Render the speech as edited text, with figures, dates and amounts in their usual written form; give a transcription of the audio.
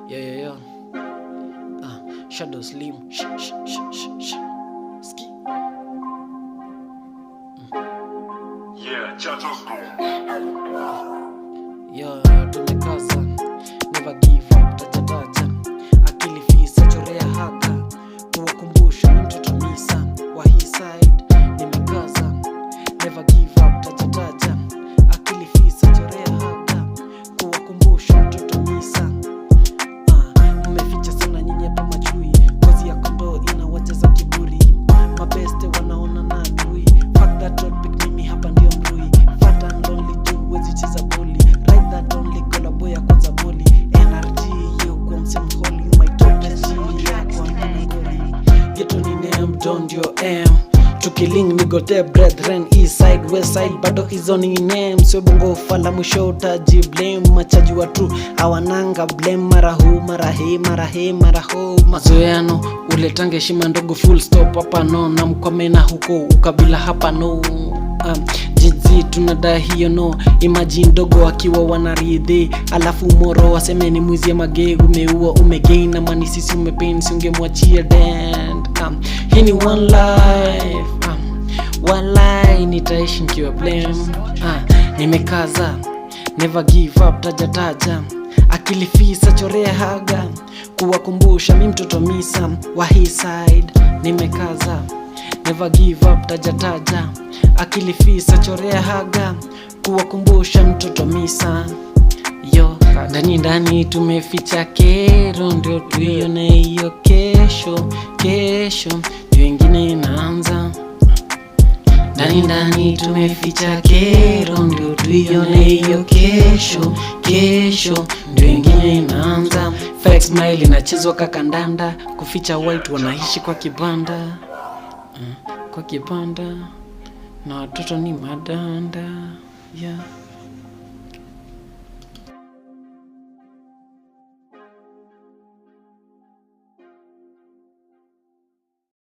Yeah. Shadow Slim. Ski. Yeah, Chatos Boom. Yeah, tumekaza. Never give up, taja. Akili fisa, chorea haka. Kuwakumbusha ni mtoto misa. Wa hii side, nimekaza. Never give up, taja. Akili fisa, chorea haka. Kuwakumbusha mtoto misa. Mmeficha sana nyinyi hapa majui. Ngozi ya kondoo inawajaza kiburi. Mabeste wanaona na adui. Fuck that road pick, mimi hapa ndio mrui. Fat and lonely juu wezi cheza boli. Ride that only gola boy ya kwanza boli. NRG yo kwa msem holy. My top SG ya kwa ngoli. Geto ni name don't your aim. Tukiling nigote brethren east side west side bado hizo ni name. Sio bongo fala mwisho utaji blame. Machaji wa true awananga blame. Mara he mara ho. Mazoeano uletange heshima ndogo full stop hapa no. Na mkwamena huko ukabila hapa no. Jiji tunadai hiyo no. Imagine dogo akiwa wanaridhi. Alafu moro waseme ni mwizi ya mage. Umeua umegain na mani sisi umepain. Siungemwachia dend. Hii ni one life. Walai nitaishi nikiwa blame. Nimekaza. Never give up, taja. Akili fisa, chorea haga. Kuwakumbusha mi mtoto misa. Wa hii side, nimekaza. Never give up, taja. Akili fisa, chorea haga. Kuwakumbusha mtoto misa. Yo, ndani tumeficha kero. Ndio tuione hiyo kesho. Ndio ingine inaanza. Ndani tumeficha kero. Ndio tuione hiyo kesho. Ndio ingine inaanza. Fake smile inachezwa kakandanda. Kuficha white wanaishi kwa kibanda. Na watoto ni madanda. Yeah.